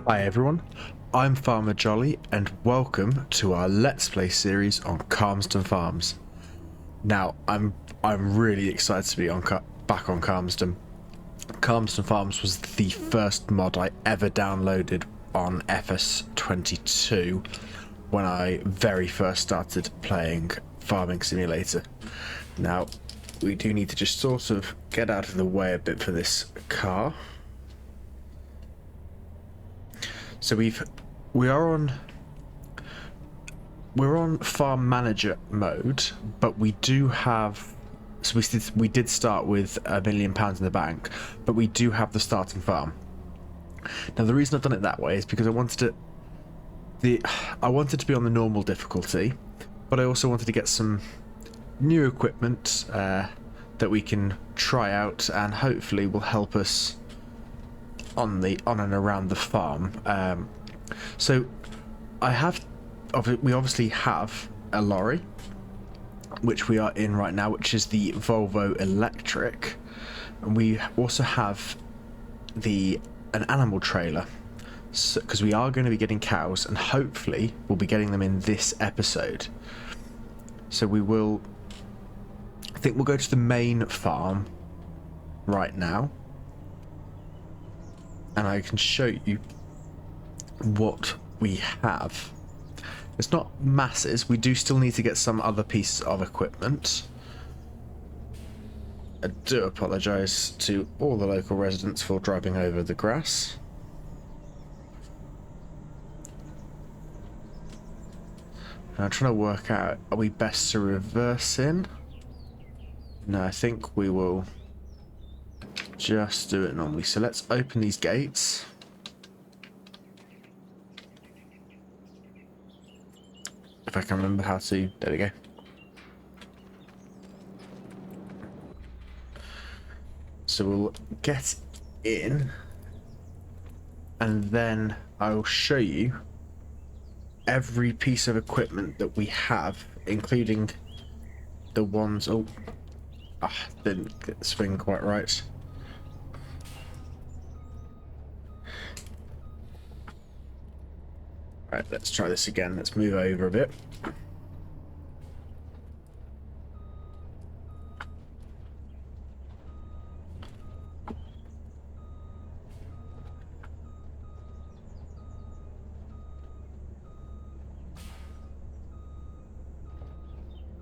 Hi everyone, I'm Farmer Jolly and welcome to our Let's Play series on Calmsden Farms. Now, I'm really excited to be back on Calmsden. Calmsden Farms was the first mod I ever downloaded on FS22 when I very first started playing Farming Simulator. Now, we do need to just sort of get out of the way a bit for this car. So we're on farm manager mode, but we do have, so we did start with £1 million in the bank, but we do have the starting farm. Now the reason I've done it that way is because I wanted to be on the normal difficulty, but I also wanted to get some new equipment that we can try out and hopefully will help us on and around the farm. So we obviously have a lorry, which we are in right now, which is the Volvo Electric, and we also have an animal trailer, because we are going to be getting cows, and hopefully we'll be getting them in this episode. So I think we'll go to the main farm right now, and I can show you what we have. It's not masses. We do still need to get some other pieces of equipment. I do apologise to all the local residents for driving over the grass. I'm trying to work out, are we best to reverse in? No, I think we will just do it normally. So let's open these gates. If I can remember how to, there we go. So we'll get in, and then I'll show you every piece of equipment that we have, including the ones, didn't get the swing quite right. Right, let's try this again. Let's move over a bit.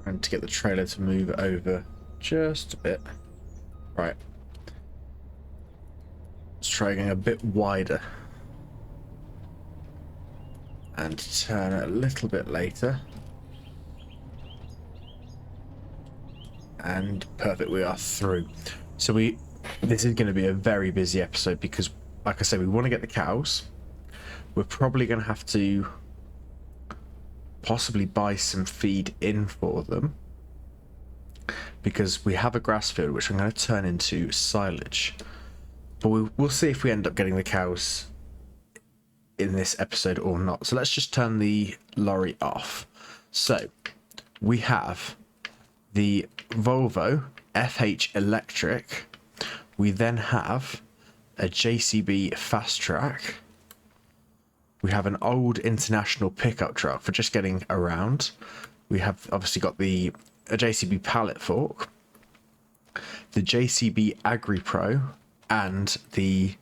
And to get the trailer to move over just a bit. Right. Let's try going a bit wider. And turn it a little bit later. And perfect, we are through. So this is going to be a very busy episode because, like I said, we want to get the cows. We're probably going to have to possibly buy some feed in for them, because we have a grass field which I'm going to turn into silage. But we'll see if we end up getting the cows in this episode or not. So let's just turn the lorry off. So we have the Volvo FH Electric. We then have a JCB Fast Track. We have an old International pickup truck for just getting around. We have obviously got a JCB pallet fork, the JCB Agri Pro, and the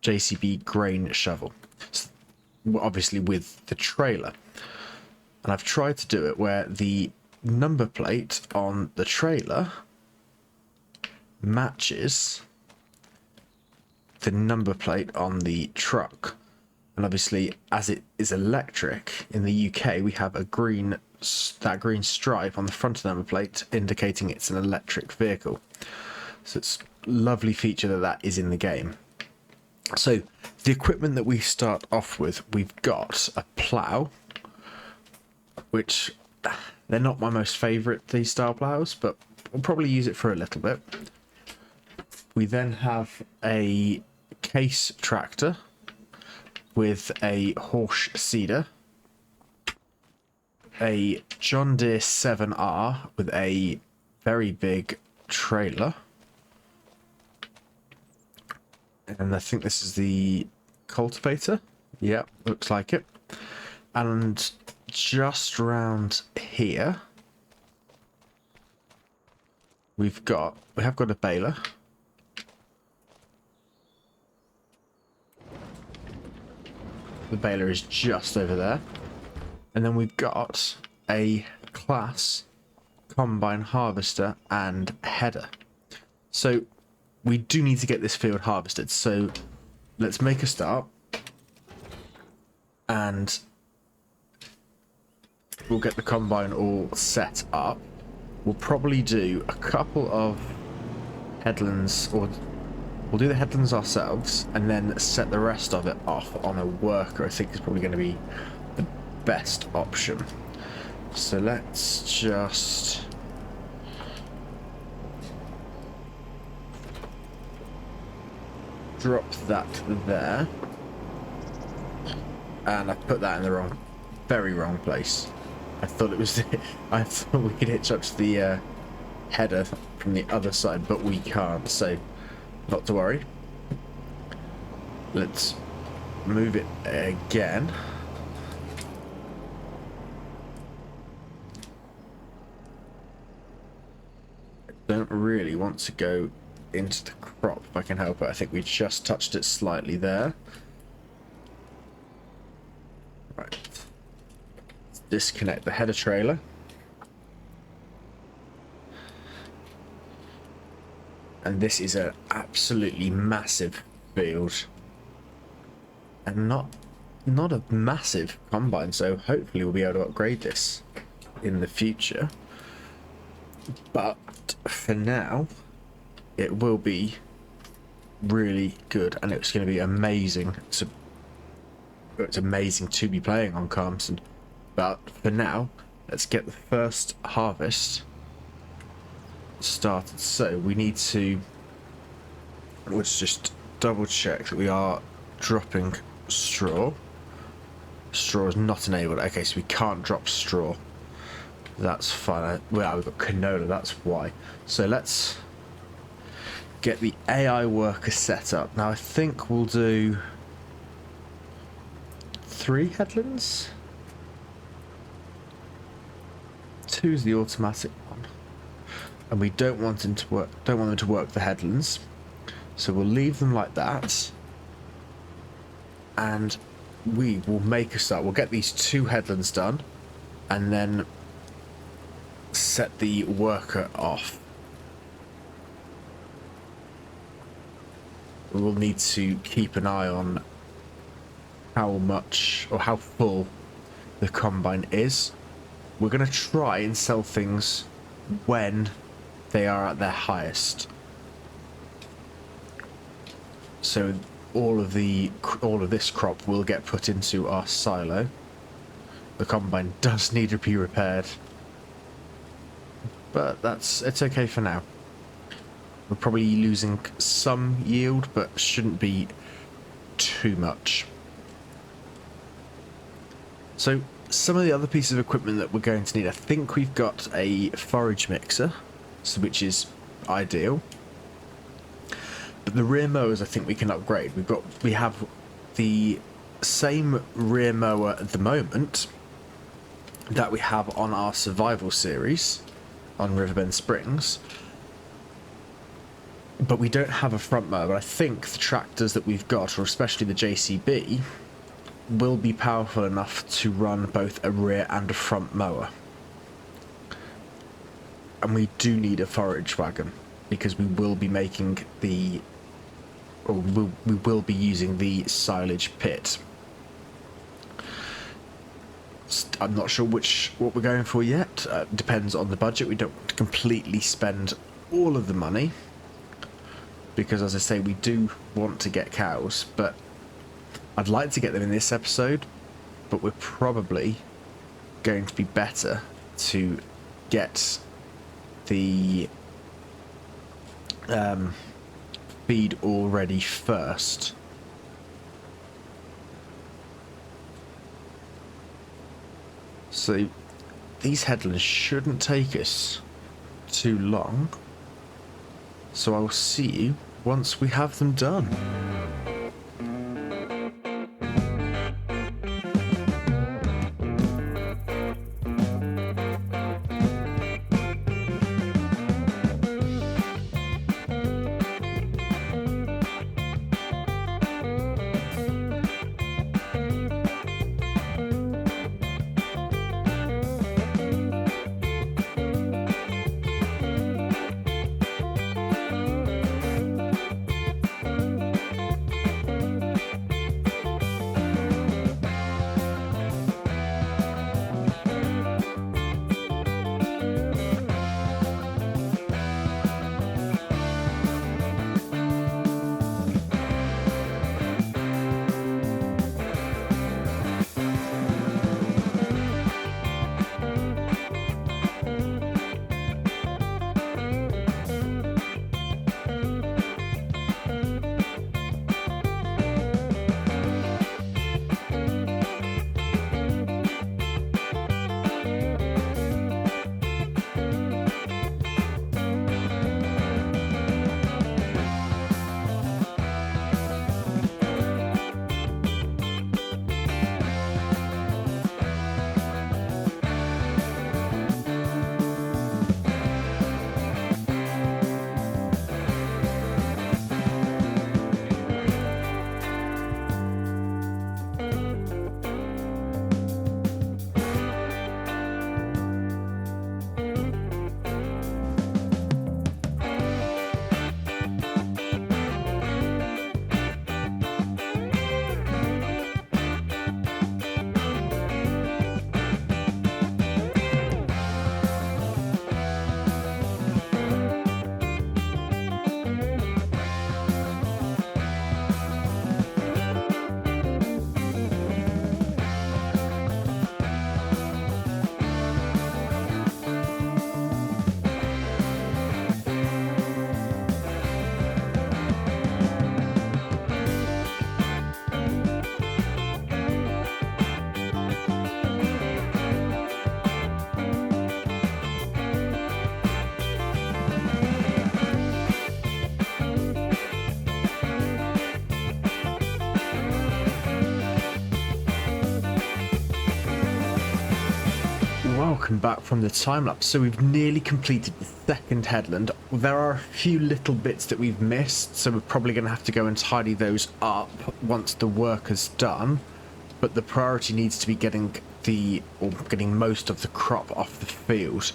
JCB grain shovel, obviously with the trailer. And I've tried to do it where the number plate on the trailer matches the number plate on the truck. And obviously, as it is electric, in the UK we have that green stripe on the front of the number plate indicating it's an electric vehicle. So it's a lovely feature that is in the game. So the equipment that we start off with, we've got a plough, which they're not my most favourite, these style ploughs, but we'll probably use it for a little bit. We then have a case tractor with a horse seeder, a John Deere 7R with a very big trailer, and I think this is the cultivator. Yeah, looks like it. And just around here, we have got a baler. The baler is just over there. And then we've got a class combine harvester and header. So we do need to get this field harvested. So let's make a start. And we'll get the combine all set up. We'll probably do a couple of headlands, or we'll do the headlands ourselves and then set the rest of it off on a worker. I think is probably going to be the best option. So let's just drop that there. And I put that in the very wrong place. I thought it was, I thought we could hitch up to the header from the other side, but we can't, so not to worry. Let's move it again. I don't really want to go into the crop if I can help it. I think we just touched it slightly there. Right. Let's disconnect the header trailer. And this is an absolutely massive field. And not a massive combine, so hopefully we'll be able to upgrade this in the future. But for now, it will be really good, and it's going to be amazing to... It's amazing to be playing on Calmsden. But for now, let's get the first harvest started. So we need to... Let's just double check that we are dropping straw. Straw is not enabled. Okay, so we can't drop straw. That's fine. Well, we've got canola, that's why. So let's get the AI worker set up. Now I think we'll do 3 headlands. 2's the automatic one. And we don't want them to work the headlands. So we'll leave them like that. And we will make a start. We'll get these 2 headlands done and then set the worker off. We'll need to keep an eye on how much or how full the combine is. We're going to try and sell things when they are at their highest. So all of this crop will get put into our silo. The combine does need to be repaired, but it's okay for now. We're probably losing some yield, but shouldn't be too much. So some of the other pieces of equipment that we're going to need, I think we've got a forage mixer, which is ideal. But the rear mowers, I think we can upgrade. We have the same rear mower at the moment that we have on our survival series on Riverbend Springs, but we don't have a front mower. But I think the tractors that we've got, or especially the JCB, will be powerful enough to run both a rear and a front mower. And we do need a forage wagon because we will be making we will be using the silage pit. I'm not sure what we're going for yet. Depends on the budget. We don't want to completely spend all of the money because, as I say, we do want to get cows, but I'd like to get them in this episode, but we're probably going to be better to get the feed all ready first. So these headlands shouldn't take us too long, so I'll see you once we have them done. welcome back from the time-lapse. So we've nearly completed the second headland. There are a few little bits that we've missed, so we're probably going to have to go and tidy those up once the work is done. But the priority needs to be getting most of the crop off the field.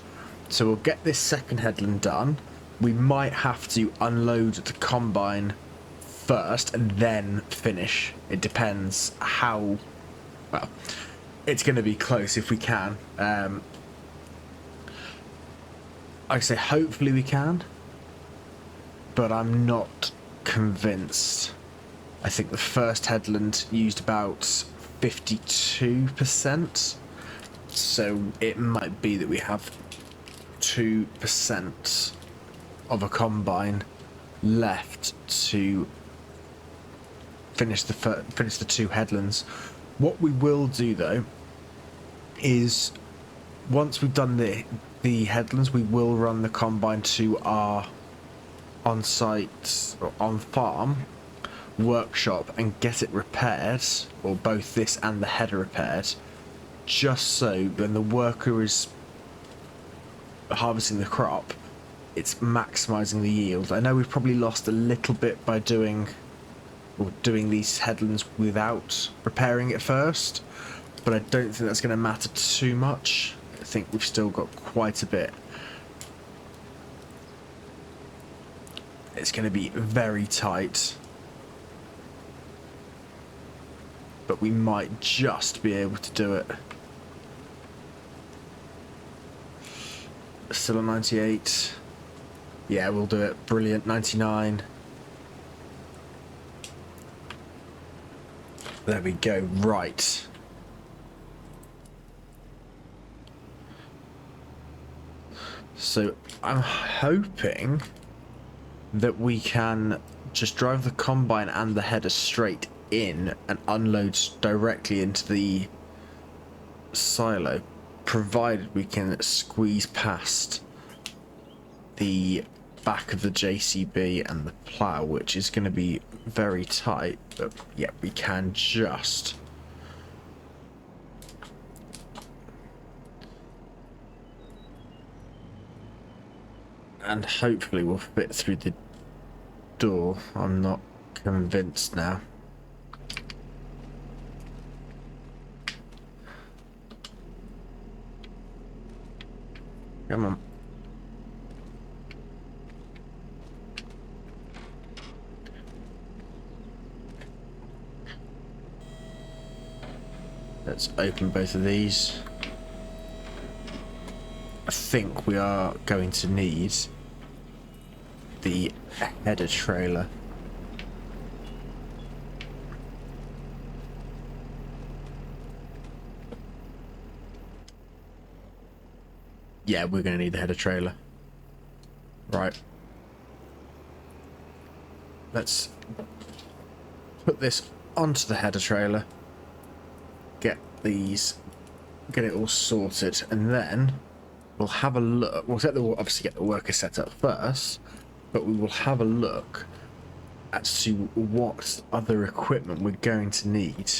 So we'll get this second headland done. We might have to unload the combine first and then finish. It depends how well. It's going to be close if we can. I say hopefully we can, but I'm not convinced. I think the first headland used about 52%, so it might be that we have 2% of a combine left to finish the two headlands. What we will do though is once we've done the headlands, we will run the combine to our on-site or on-farm workshop and get it repaired, or both this and the header repaired, just so when the worker is harvesting the crop, it's maximizing the yield. I know we've probably lost a little bit by doing these headlands without repairing it first, but I don't think that's going to matter too much. I think we've still got quite a bit. It's going to be very tight, but we might just be able to do it. Still a 98. Yeah, we'll do it. Brilliant. 99. There we go. Right. So I'm hoping that we can just drive the combine and the header straight in and unload directly into the silo, provided we can squeeze past the back of the JCB and the plough, which is going to be very tight, but yeah, we can just. And hopefully we'll fit through the door. I'm not convinced now. Come on. Let's open both of these. I think we are going to need the header trailer. Yeah, we're going to need the header trailer. Right. Let's put this onto the header trailer. Get it all sorted, and then we'll have a look. We'll obviously get the worker set up first, but we will have a look as to what other equipment we're going to need.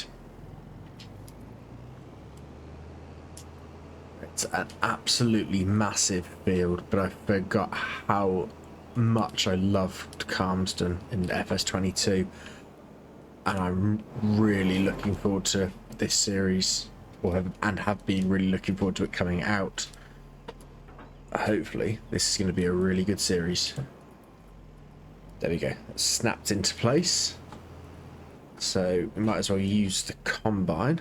It's an absolutely massive field, but I forgot how much I loved Calmsden in FS22, and I'm really looking forward to this series, and have been really looking forward to it coming out. Hopefully this is going to be a really good series. There we go. That's snapped into place, so we might as well use the combine.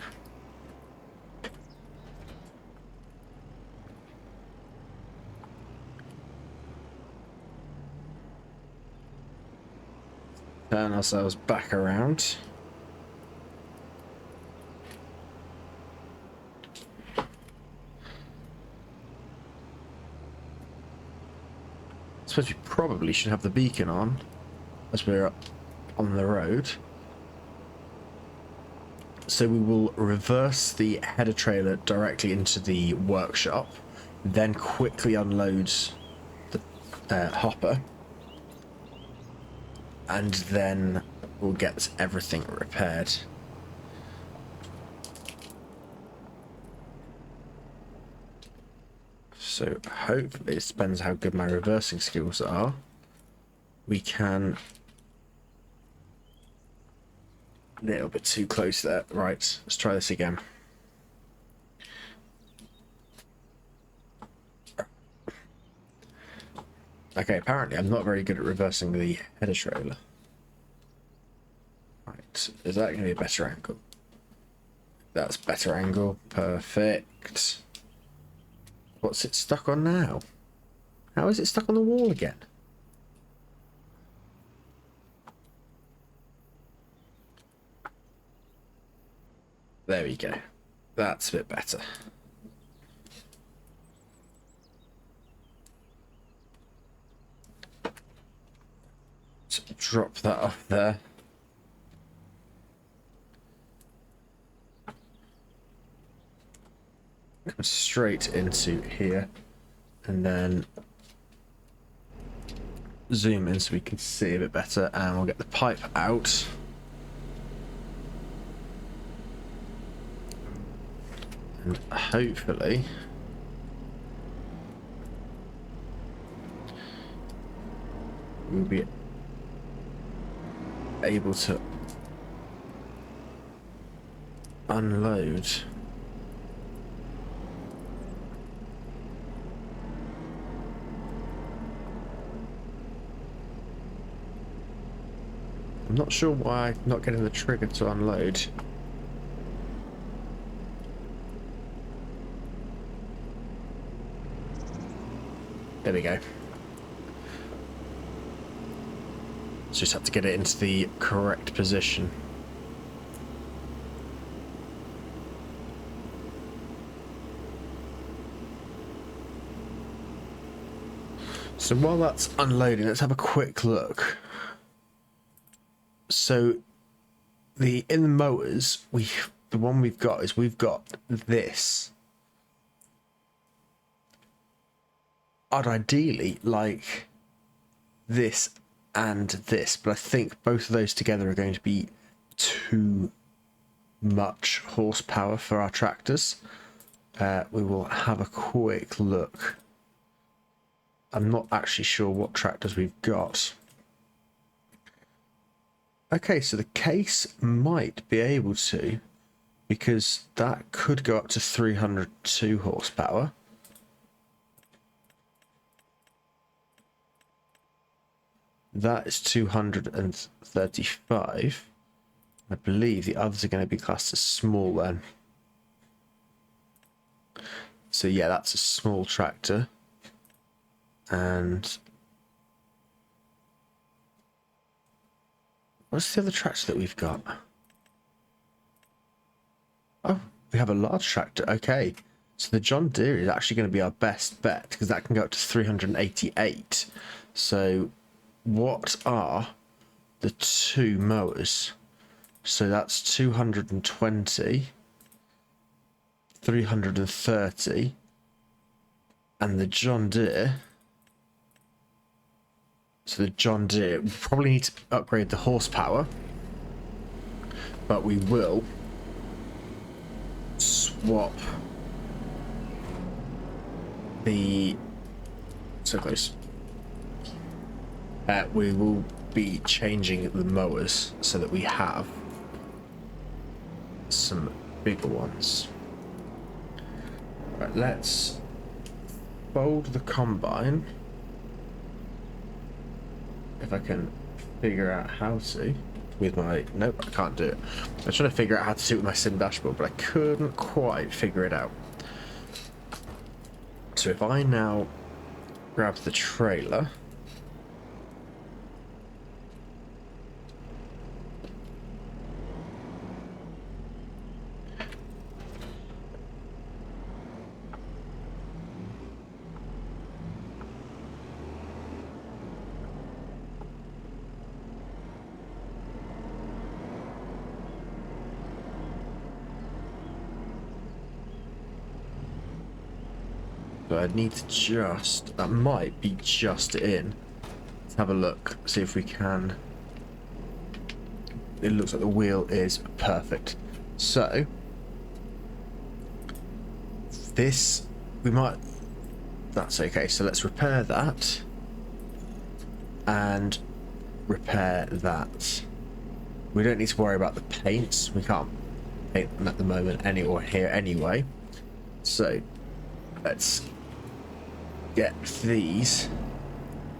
Turn ourselves back around. I suppose we probably should have the beacon on as we're on the road. So we will reverse the header trailer directly into the workshop, then quickly unload the hopper, and then we'll get everything repaired. So hopefully, it depends how good my reversing skills are. We can... A little bit too close there. Right, let's try this again. Okay, apparently I'm not very good at reversing the header trailer. Right, is that going to be a better angle? That's better angle. Perfect. What's it stuck on now? How is it stuck on the wall again? There we go. That's a bit better. So drop that off there. Come straight into here. And then zoom in so we can see a bit better. And we'll get the pipe out. And hopefully we'll be able to unload. I'm not sure why I'm not getting the trigger to unload. There we go. Just have to get it into the correct position. So while that's unloading, let's have a quick look. So in the motors, the one we've got is we've got this. I'd ideally like this and this, but I think both of those together are going to be too much horsepower for our tractors. We will have a quick look. I'm not actually sure what tractors we've got. Okay, so the case might be able to, because that could go up to 302 horsepower. That is 235. I believe the others are going to be classed as small then. So yeah, that's a small tractor. And what's the other tractor that we've got? Oh, we have a large tractor. Okay. So the John Deere is actually going to be our best bet, because that can go up to 388. So what are the two mowers? So that's 220, 330, and the John Deere. So the John Deere, we probably need to upgrade the horsepower, but we will swap the, so close. We will be changing the mowers so that we have some bigger ones. Right, let's fold the combine. If I can figure out how to with my... Nope, I can't do it. I was trying to figure out how to do it with my sim dashboard, but I couldn't quite figure it out. So if I now grab the trailer... So I need to just, that might be just in. Let's have a look, see if we can. It looks like the wheel is perfect. So this, we might That's okay. So let's repair that and repair that. We don't need to worry about the paints. We can't paint them at the moment or here anyway. So let's get these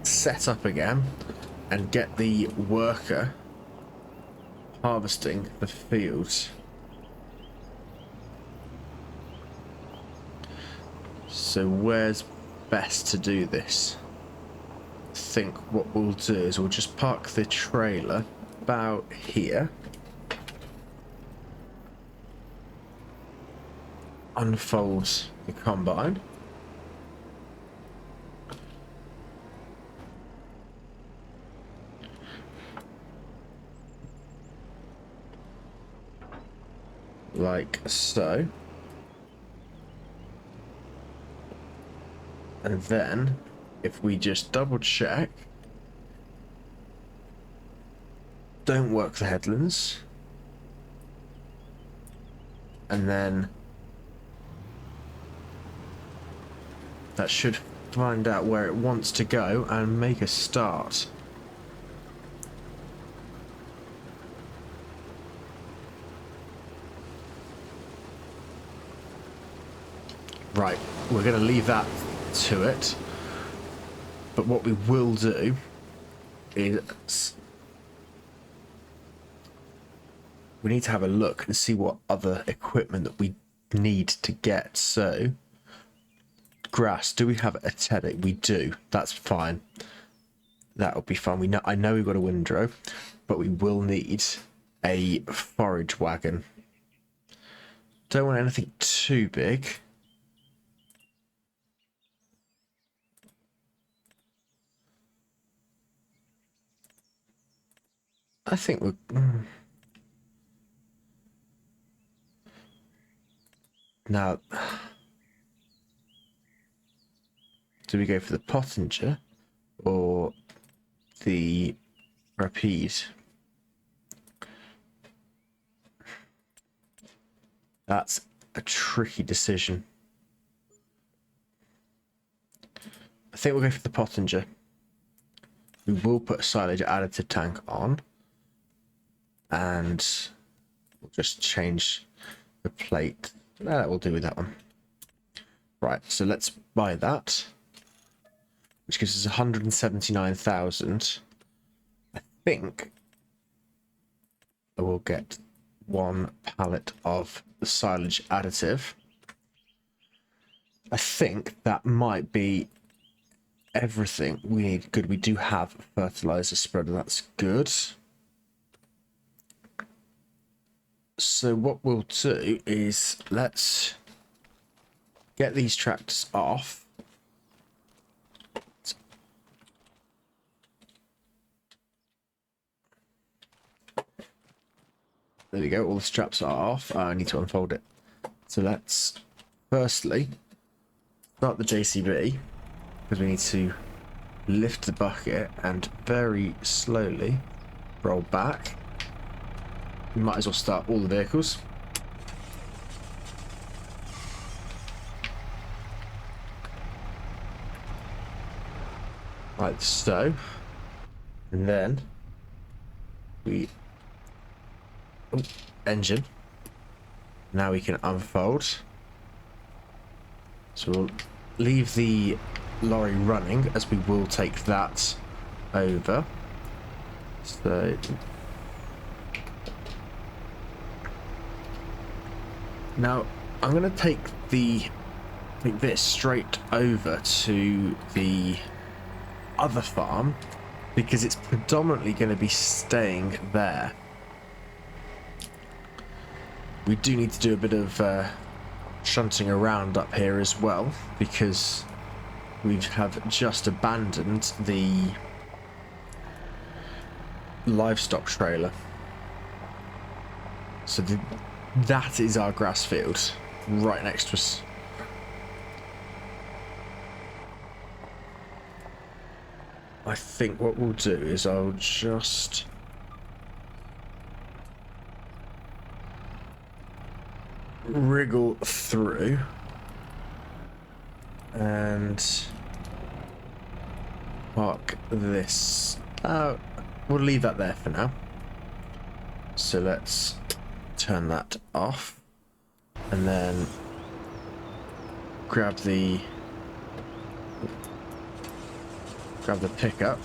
set up again and get the worker harvesting the fields. So where's best to do this? I think what we'll do is we'll just park the trailer about here. Unfold the combine. Like so. And then if we just double check, don't work the headlands, and then that should find out where it wants to go and make a start. Right, we're going to leave that to it, but what we will do is we need to have a look and see what other equipment that we need to get. So grass, do we have a teddy? We do. That's fine. That'll be fine. I know we've got a windrow, but we will need a forage wagon. Don't want anything too big. I think we're... Now, do we go for the Pottinger or the Rapide? That's a tricky decision. I think we'll go for the Pottinger. We will put a silage additive tank on, and we'll just change the plate. That will do with that one. Right, so let's buy that, which gives us 179,000. I think I will get one pallet of the silage additive. I think that might be everything we need. Good, we do have a fertilizer spreader. That's good. So what we'll do is let's get these tractors off. There we go, all the straps are off. I need to unfold it. So let's firstly start the JCB, because we need to lift the bucket and very slowly roll back. We might as well start all the vehicles. Like so. And then we... Oh, engine. Now we can unfold. So we'll leave the lorry running, as we will take that over. So... Now, I'm going to take this straight over to the other farm, because it's predominantly going to be staying there. We do need to do a bit of shunting around up here as well, because we have just abandoned the livestock trailer. So that is our grass field right next to us. I think what we'll do is I'll just wriggle through And park this. We'll leave that there for now. So let's turn that off. And then grab the pickup.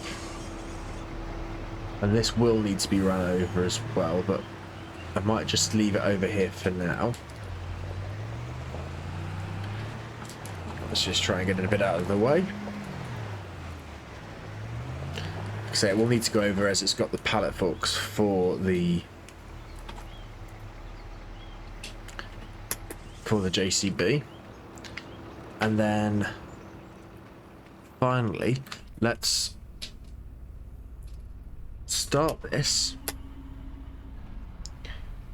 And this will need to be run over as well, but I might just leave it over here for now. Let's just try and get it a bit out of the way. Like I say, it will need to go over as it's got the pallet forks for the JCB. And then finally, let's start this,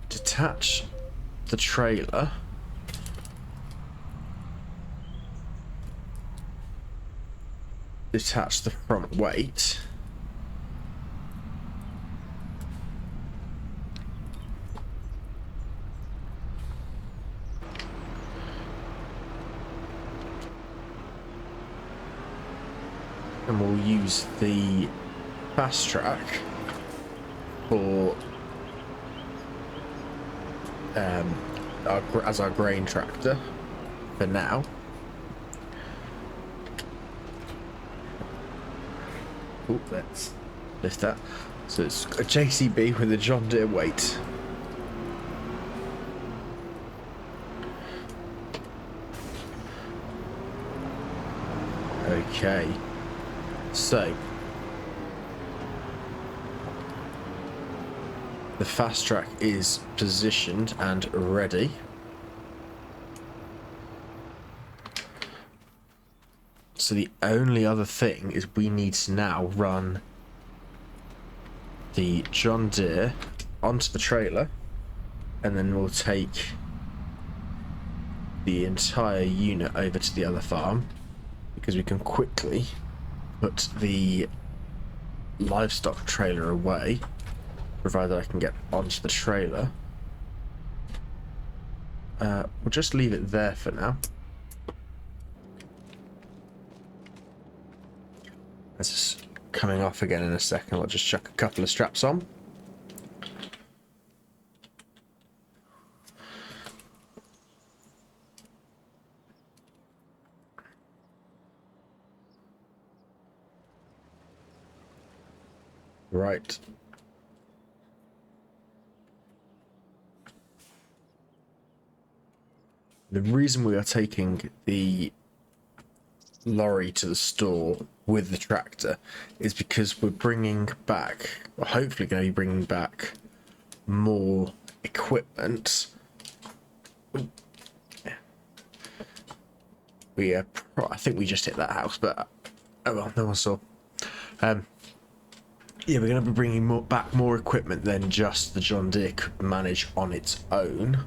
detach the trailer, detach the front weight, and we'll use the fast track for as our grain tractor for now. Oh, let's lift that. So it's a JCB with a John Deere weight. Okay, so the fast track is positioned and ready. So the only other thing is we need to now run the John Deere onto the trailer, and then we'll take the entire unit over to the other farm, because we can quickly put the livestock trailer away, provided I can get onto the trailer. We'll just leave it there for now. This is coming off again in a second. I'll just chuck a couple of straps on. Right. The reason we are taking the lorry to the store with the tractor is because we're bringing back, or hopefully going to be bringing back, more equipment. I think we just hit that house, but oh well, no one saw. Yeah, we're going to be bringing back more equipment than just the John Deere could manage on its own.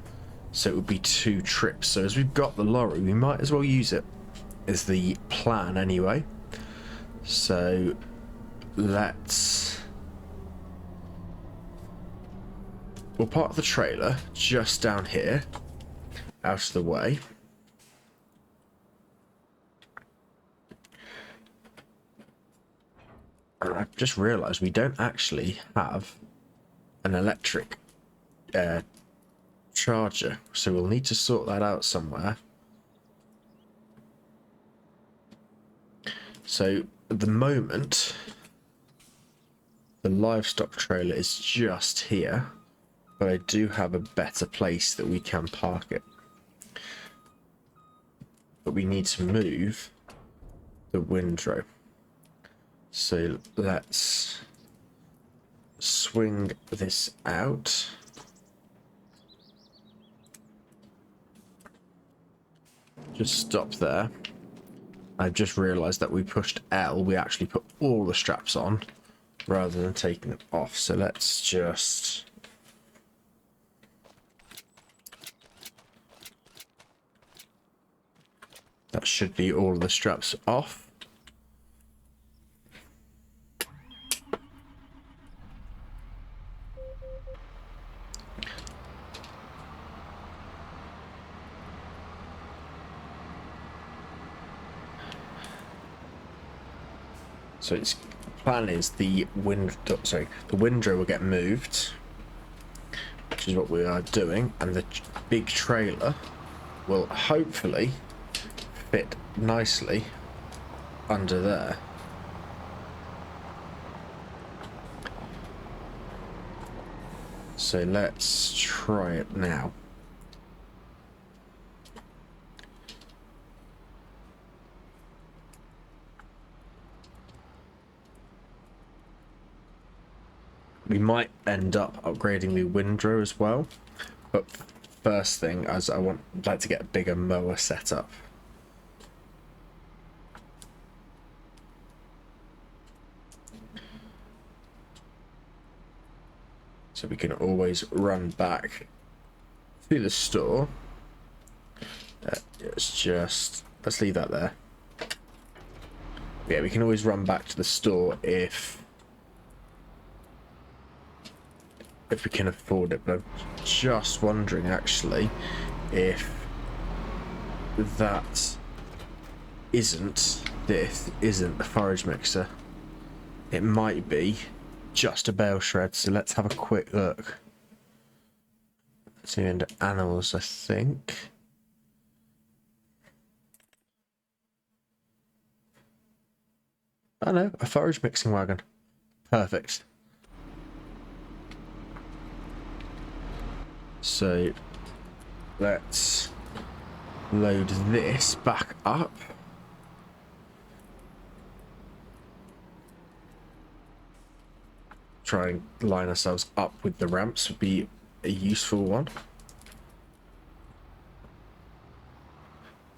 So it would be 2 trips. So as we've got the lorry, we might as well use it, is the plan anyway. So we'll park the trailer just down here, out of the way. And I've just realised we don't actually have an electric charger, so we'll need to sort that out somewhere. So at the moment, the livestock trailer is just here, but I do have a better place that we can park it. But we need to move the windrow. So let's swing this out. Just stop there. I've just realised that we pushed L. We actually put all the straps on rather than taking them off. So let's just... That should be all the straps off. So its plan is the windrow will get moved, which is what we are doing, and the big trailer will hopefully fit nicely under there. So let's try it now. We might end up upgrading the windrow as well, but first thing, as I'd like to get a bigger mower set up. So we can always run back to the store. Let's leave that there. Yeah, we can always run back to the store if we can afford it, but I'm just wondering actually if this isn't a forage mixer. It might be just a bale shred, so let's have a quick look. So into animals, I think. Oh no, a forage mixing wagon. Perfect. So let's load this back up. Try and line ourselves up with the ramps would be a useful one.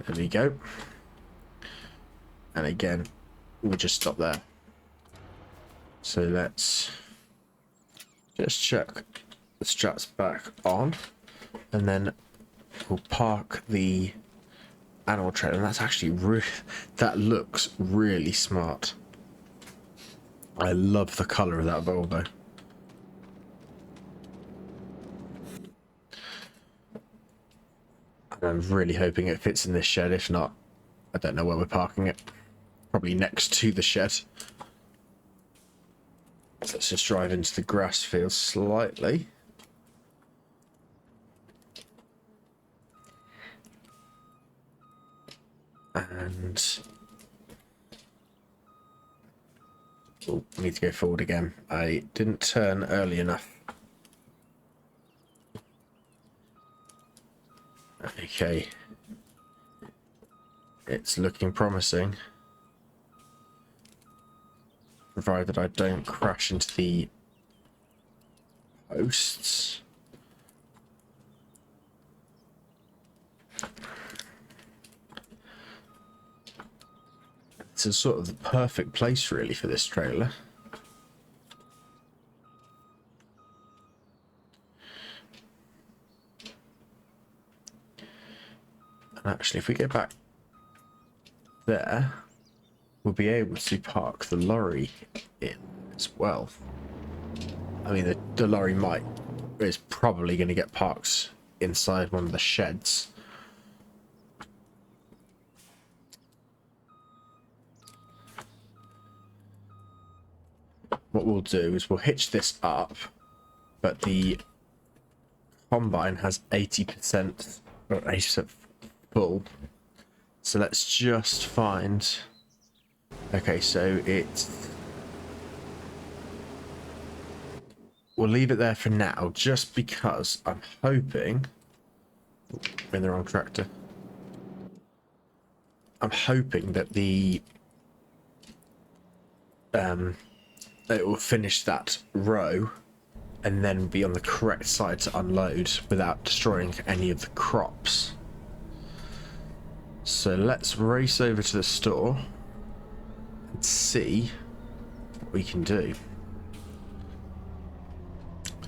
There we go. And again, we'll just stop there. So let's just check the straps back on, and then we'll park the animal trailer. And that's actually that looks really smart. I love the colour of that Volvo. And I'm really hoping it fits in this shed. If not, I don't know where we're parking it. Probably next to the shed. So let's just drive into the grass field slightly. And oh, I need to go forward again. I didn't turn early enough. Okay. It's looking promising. Provided I don't crash into the posts. It's a sort of the perfect place really for this trailer. And actually, if we go back there, we'll be able to park the lorry in as well. I mean, the lorry is probably going to get parked inside one of the sheds. What we'll do is we'll hitch this up, but the combine has 80% or 80% full. So let's just find. Okay, so we'll leave it there for now, just because I'm hoping. I'm in the wrong tractor. I'm hoping that it will finish that row and then be on the correct side to unload without destroying any of the crops. So let's race over to the store and see what we can do.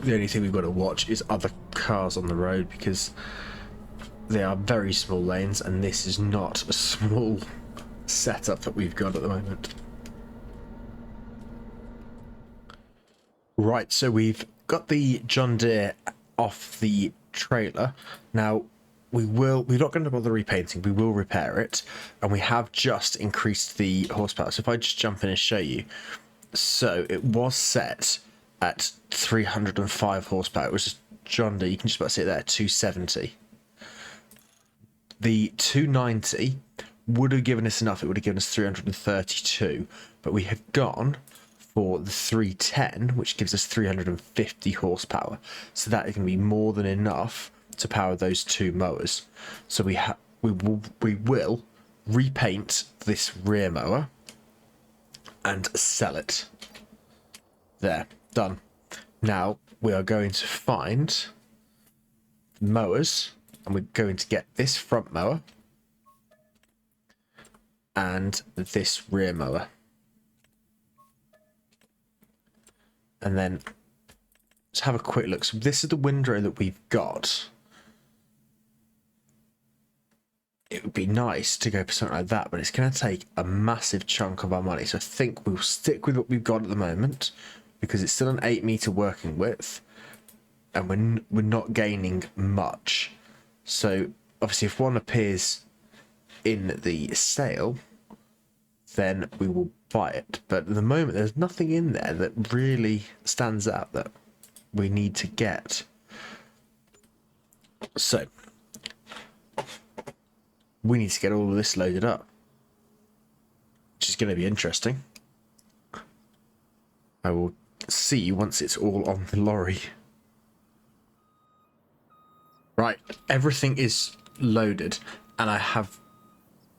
The only thing we've got to watch is other cars on the road, because they are very small lanes and this is not a small setup that we've got at the moment. Right, so we've got the John Deere off the trailer. Now, we're not going to bother repainting, we will repair it, and we have just increased the horsepower. So if I just jump in and show you, so it was set at 305 horsepower. It was just John Deere, you can just about see it there, 270. The 290 would have given us enough, it would have given us 332, but we have gone for the 310, which gives us 350 horsepower. So that is going to be more than enough to power those two mowers. So we will repaint this rear mower and sell it. There, done. Now we are going to find mowers, and we're going to get this front mower and this rear mower. And then let's have a quick look. So this is the windrow that we've got. It would be nice to go for something like that, but it's going to take a massive chunk of our money. So I think we'll stick with what we've got at the moment, because it's still an 8-meter working width, and we're not gaining much. So obviously if one appears in the sale, then we will buy it. But at the moment there's nothing in there that really stands out that we need to get. So we need to get all of this loaded up, which is going to be interesting. I will see you once it's all on the lorry. Right, everything is loaded, and I have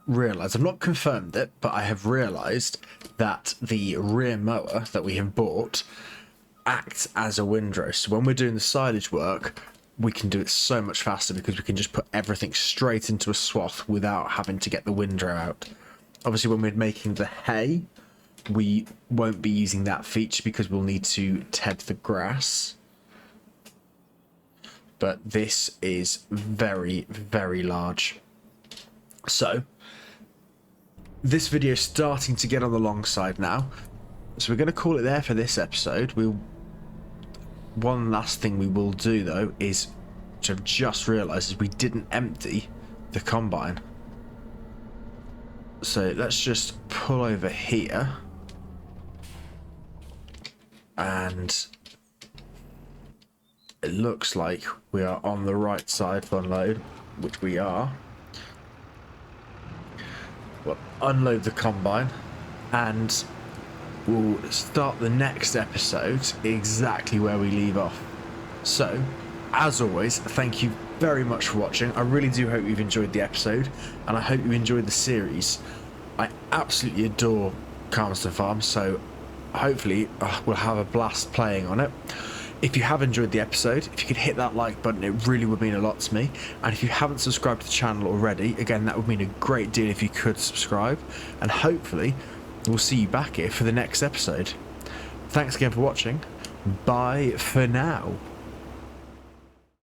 realised, I've not confirmed it, but I have realised that the rear mower that we have bought acts as a windrow. So when we're doing the silage work, we can do it so much faster because we can just put everything straight into a swath without having to get the windrow out. Obviously when we're making the hay, we won't be using that feature because we'll need to ted the grass. But this is very, very large. So this video is starting to get on the long side now, so we're going to call it there for this episode. One last thing we will do though is, which I've just realised, is we didn't empty the combine. So let's just pull over here, and it looks like we are on the right side to unload, which we are. We'll unload the combine and we'll start the next episode exactly where we leave off. So, as always, thank you very much for watching. I really do hope you've enjoyed the episode, and I hope you enjoyed the series. I absolutely adore Calmsden Farm, so hopefully we'll have a blast playing on it. If you have enjoyed the episode, if you could hit that like button, it really would mean a lot to me. And if you haven't subscribed to the channel already, again, that would mean a great deal if you could subscribe. And hopefully, we'll see you back here for the next episode. Thanks again for watching. Bye for now.